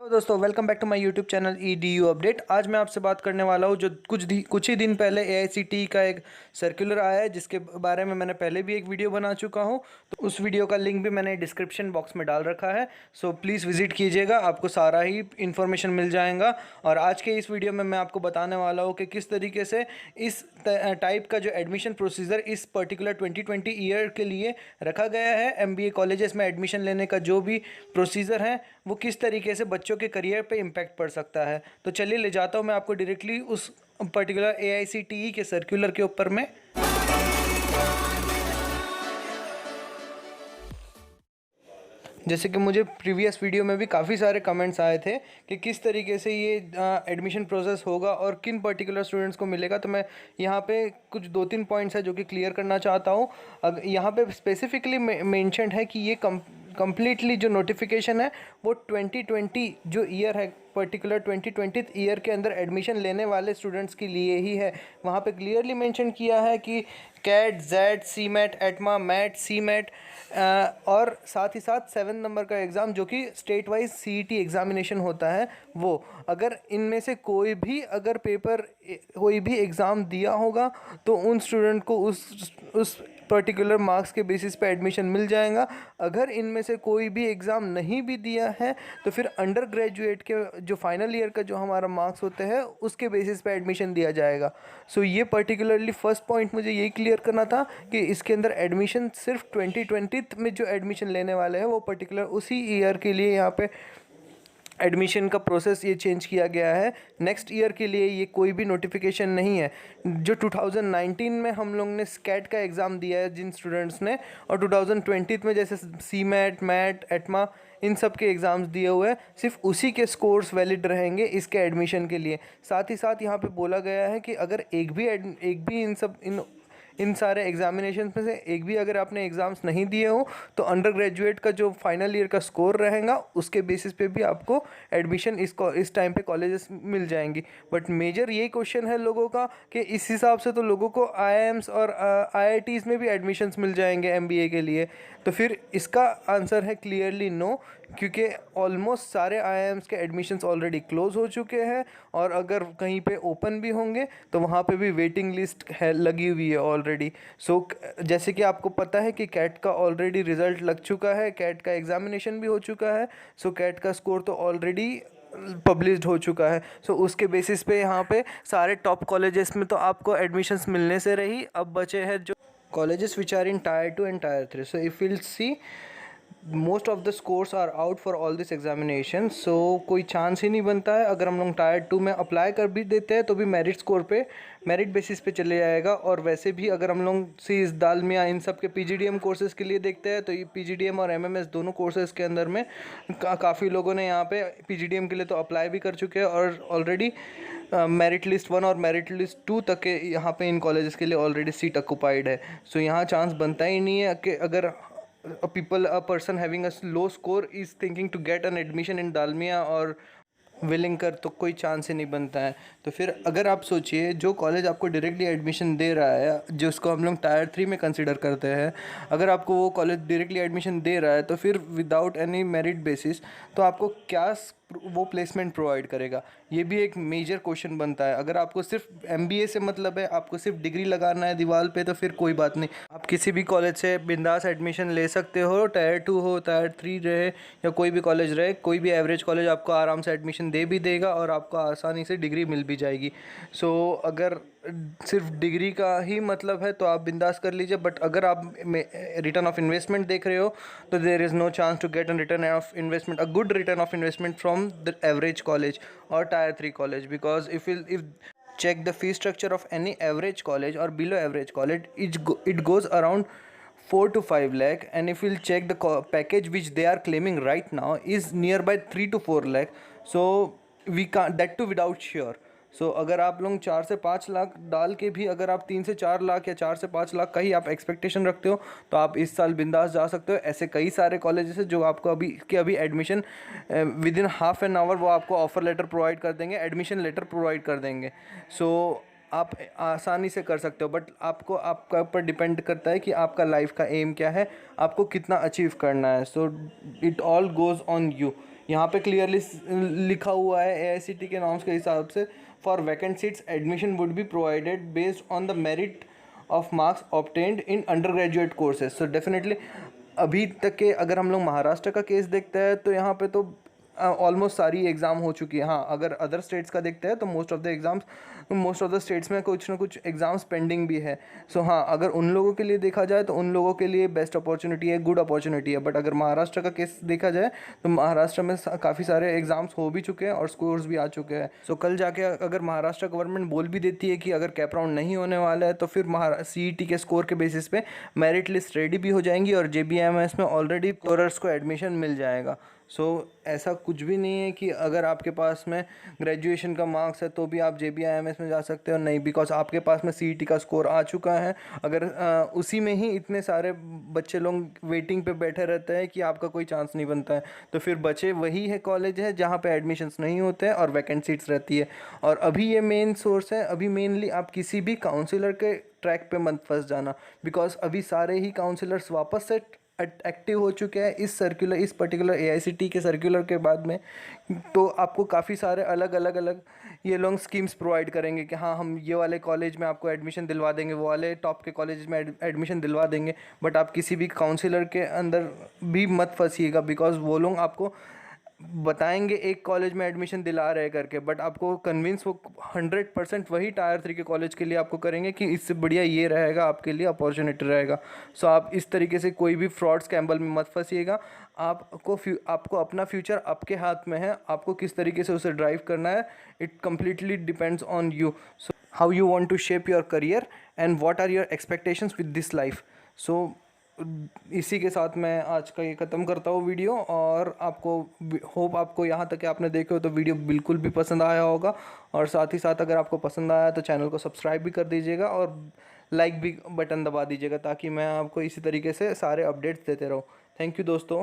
तो दोस्तों welcome back to my YouTube channel EDU update. आज मैं आपसे बात करने वाला हूँ जो कुछ ही दिन पहले AICTE का एक सर्कुलर आया है, जिसके बारे में मैंने पहले भी एक वीडियो बना चुका हूँ। तो उस वीडियो का लिंक भी मैंने डिस्क्रिप्शन बॉक्स में डाल रखा है, सो प्लीज़ विजिट कीजिएगा, आपको सारा ही इन्फॉर्मेशन मिल जाएगा। और आज के इस वीडियो में मैं आपको बताने वाला हूँ कि किस तरीके से इस टाइप का जो एडमिशन प्रोसीजर इस पर्टिकुलर 2020 ईयर के लिए रखा गया है, MBA कॉलेजेस में एडमिशन लेने का जो भी प्रोसीजर है वो किस तरीके से बच्चों के करियर पे इम्पैक्ट पड़ सकता है। तो चलिए ले जाता हूँ मैं आपको डायरेक्टली उस पर्टिकुलर AICTE के सर्कुलर के ऊपर में। जैसे कि मुझे प्रीवियस वीडियो में भी काफ़ी सारे कमेंट्स आए थे कि किस तरीके से ये एडमिशन प्रोसेस होगा और किन पर्टिकुलर स्टूडेंट्स को मिलेगा। तो मैं यहाँ पे कुछ 2-3 पॉइंट्स है जो कि क्लियर करना चाहता हूँ। अब यहाँ पे स्पेसिफिकली मेंशन्ड है कि ये कंप्लीटली जो नोटिफिकेशन है वो 2020 जो ईयर है, पर्टिकुलर 2020 ईयर के अंदर एडमिशन लेने वाले स्टूडेंट्स के लिए ही है। वहाँ पे क्लियरली मेंशन किया है कि कैट, जेड, सी मैट, एटमा, मैट, सी मैट और साथ ही साथ 7 नंबर का एग्ज़ाम जो कि स्टेट वाइज CET एग्ज़ामिनेशन होता है, वो अगर इनमें से कोई भी अगर पेपर कोई भी एग्ज़ाम दिया होगा तो उन स्टूडेंट को उस पर्टिकुलर मार्क्स के बेसिस पे एडमिशन मिल जाएगा। अगर इनमें से कोई भी एग्ज़ाम नहीं भी दिया है तो फिर अंडर ग्रेजुएट के जो फाइनल ईयर का जो हमारा मार्क्स होते हैं उसके बेसिस पे एडमिशन दिया जाएगा। सो ये पर्टिकुलरली फर्स्ट पॉइंट मुझे यही क्लियर करना था कि इसके अंदर एडमिशन सिर्फ 2020 में जो एडमिशन लेने वाले हैं वो पर्टिकुलर उसी ईयर के लिए यहाँ पे एडमिशन का प्रोसेस ये चेंज किया गया है। नेक्स्ट ईयर के लिए ये कोई भी नोटिफिकेशन नहीं है। जो 2019 में हम लोग ने स्कैट का एग्ज़ाम दिया है जिन स्टूडेंट्स ने, और 2020 में जैसे सी मैट, मैट, एटमा इन सब के एग्ज़ाम्स दिए हुए हैं, सिर्फ उसी के स्कोर्स वैलिड रहेंगे इसके एडमिशन के लिए। साथ ही साथ यहाँ पे बोला गया है कि अगर एक भी इन सारे एग्जामिनेशन में से एक भी अगर आपने एग्ज़ाम्स नहीं दिए हो तो अंडर ग्रेजुएट का जो फाइनल ईयर का स्कोर रहेगा उसके बेसिस पे भी आपको एडमिशन इस टाइम पे कॉलेजेस मिल जाएंगी। बट मेजर ये क्वेश्चन है लोगों का कि इस हिसाब से तो लोगों को IIMs और IITs में भी एडमिशन्स मिल जाएंगे MBA के लिए। तो फिर इसका आंसर है क्लियरली नो, क्योंकि ऑलमोस्ट सारे IIMs के एडमिशन्स ऑलरेडी क्लोज हो चुके हैं और अगर कहीं पे ओपन भी होंगे तो वहाँ पे भी वेटिंग लिस्ट है लगी हुई है ऑलरेडी। सो जैसे कि आपको पता है कि कैट का ऑलरेडी रिज़ल्ट लग चुका है, कैट का एग्ज़ामिनेशन भी हो चुका है। सो कैट का स्कोर तो ऑलरेडी पब्लिश्ड हो चुका है। सो उसके बेसिस पे यहाँ पे सारे टॉप कॉलेजेस में तो आपको एडमिशन्स मिलने से रही। अब बचे हैं जो colleges which are in tier 2 and tier 3। So if will see most of the scores are out for all this examination. सो कोई चांस ही नहीं बनता है। अगर हम लोग टायर 2 में अप्लाई कर भी देते हैं तो भी मेरिट स्कोर पे, मेरिट बेसिस पे चले जाएगा। और वैसे भी अगर हम लोग सीज, दालमिया इन सब के PGDM कोर्सेज़ के लिए देखते हैं तो ये PGDM और MMS दोनों कोर्सेज़ के अंदर में काफ़ी लोगों ने यहाँ पे PGDM के लिए तो अप्लाई भी कर चुके हैं और ऑलरेडी मेरिट लिस्ट 1 और मेरिट लिस्ट 2 तक के यहाँ पे इन कॉलेजेस के लिए ऑलरेडी सीट ऑक्यूपाइड है। सो यहाँ चांस बनता ही नहीं है कि अगर a person having a low score is thinking to get an admission in Dalmia और विलिंग कर, तो कोई चांस ही नहीं बनता है। तो फिर अगर आप सोचिए जो कॉलेज आपको डायरेक्टली एडमिशन दे रहा है, जिसको हम लोग टायर 3 में कंसिडर करते हैं, अगर आपको वो कॉलेज डायरेक्टली एडमिशन दे रहा है तो फिर विदाउट एनी मेरिट बेसिस तो आपको क्या वो प्लेसमेंट प्रोवाइड करेगा, ये भी एक मेजर क्वेश्चन बनता है। अगर आपको सिर्फ MBA से मतलब है, आपको सिर्फ डिग्री लगाना है दीवार पे, तो फिर कोई बात नहीं, आप किसी भी कॉलेज से बिंदास एडमिशन ले सकते हो, टायर 2 हो, टायर 3 रहे या कोई भी कॉलेज रहे, कोई भी एवरेज कॉलेज आपको आराम से एडमिशन दे भी देगा और आपको आसानी से डिग्री मिल भी जाएगी। सो अगर सिर्फ डिग्री का ही मतलब है तो आप बिंदास कर लीजिए। बट अगर आप रिटर्न ऑफ इन्वेस्टमेंट देख रहे हो तो there is no chance to get an return of investment, a good return of investment from the average college और tier 3 college, because if check the fee structure of any average college or below average college, it goes around 4 to 5 lakh, and if we'll check the package which they are claiming right now is nearby 3 to 4 lakh. So we can't, that too without sure. सो अगर आप लोग 4 से 5 लाख डाल के भी अगर आप 3 से 4 लाख या 4 से 5 लाख का ही आप एक्सपेक्टेशन रखते हो तो आप इस साल बिंदास जा सकते हो। ऐसे कई सारे कॉलेजेस हैं जो आपको अभी admission with in half an hour वो आपको ऑफ़र लेटर प्रोवाइड कर देंगे, एडमिशन लेटर प्रोवाइड कर देंगे। सो आप आसानी से कर सकते हो। बट आपको आपका ऊपर डिपेंड करता है कि आपका लाइफ का एम क्या है, आपको कितना अचीव करना है। So it all goes on you. यहाँ पे क्लियरली लिखा हुआ है AICTE के नॉर्म्स के हिसाब से, for vacant seats admission would be provided based on the merit of marks obtained in under graduate courses. So definitely अभी तक के अगर हम लोग महाराष्ट्र का केस देखते हैं तो यहाँ पे तो ऑलमोस्ट सारी एग्ज़ाम हो चुकी है। हाँ, अगर अदर स्टेट्स का देखते हैं तो मोस्ट ऑफ द स्टेट्स में कुछ ना कुछ एग्ज़ाम्स पेंडिंग भी है। सो हाँ, अगर उन लोगों के लिए देखा जाए तो उन लोगों के लिए बेस्ट अपॉर्चुनिटी है, गुड अपॉर्चुनिटी है। बट अगर महाराष्ट्र का केस देखा जाए तो महाराष्ट्र में काफ़ी सारे एग्ज़ाम्स हो भी चुके हैं और स्कोर्स भी आ चुके हैं। सो कल जाके अगर महाराष्ट्र गवर्नमेंट बोल भी देती है कि अगर कैप राउंड नहीं होने वाला है तो फिर CET के स्कोर के बेसिस पे मेरिट लिस्ट रेडी भी हो जाएंगी और JBIMS में ऑलरेडी कोरर्स को एडमिशन मिल जाएगा। सो ऐसा कुछ भी नहीं है कि अगर आपके पास में ग्रेजुएशन का मार्क्स है तो भी आप JBIMS में जा सकते हो, नहीं, बिकॉज आपके पास में CET का स्कोर आ चुका है। अगर उसी में ही इतने सारे बच्चे लोग वेटिंग पे बैठे रहते हैं कि आपका कोई चांस नहीं बनता है, तो फिर बचे वही है कॉलेज है जहाँ पे एडमिशन्स नहीं होते हैं और वैकेंट सीट्स रहती है। और अभी ये मेन सोर्स है, अभी मेनली आप किसी भी काउंसिलर के ट्रैक पे मत फंस जाना, बिकॉज अभी सारे ही काउंसिलर्स वापस से एक्टिव हो चुके हैं इस पर्टिकुलर AICTE के सर्कुलर के बाद में। तो आपको काफ़ी सारे अलग ये लोग स्कीम्स प्रोवाइड करेंगे कि हाँ, हम ये वाले कॉलेज में आपको एडमिशन दिलवा देंगे, वो वाले टॉप के कॉलेज में एडमिशन दिलवा देंगे। बट आप किसी भी काउंसिलर के अंदर भी मत फंसिएगा, बिकॉज वो लोग आपको बताएंगे एक कॉलेज में एडमिशन दिला रहे करके, बट आपको कन्विंस वो 100% वही टायर 3 के कॉलेज के लिए आपको करेंगे कि इससे बढ़िया ये रहेगा, आपके लिए अपॉर्चुनिटी रहेगा। सो आप इस तरीके से कोई भी फ्रॉड स्कैम्बल में मत फंसिएगा। आपको अपना फ्यूचर आपके हाथ में है, आपको किस तरीके से उसे ड्राइव करना है, it completely depends on you. So how you want to shape your career and what are your expectations with this life. So इसी के साथ मैं आज का ये ख़त्म करता हूँ वीडियो, और आपको होप आपको यहाँ तक आपने देखे हो तो वीडियो बिल्कुल भी पसंद आया होगा। और साथ ही साथ अगर आपको पसंद आया तो चैनल को सब्सक्राइब भी कर दीजिएगा और लाइक भी बटन दबा दीजिएगा, ताकि मैं आपको इसी तरीके से सारे अपडेट्स देते रहूँ। थैंक यू दोस्तों।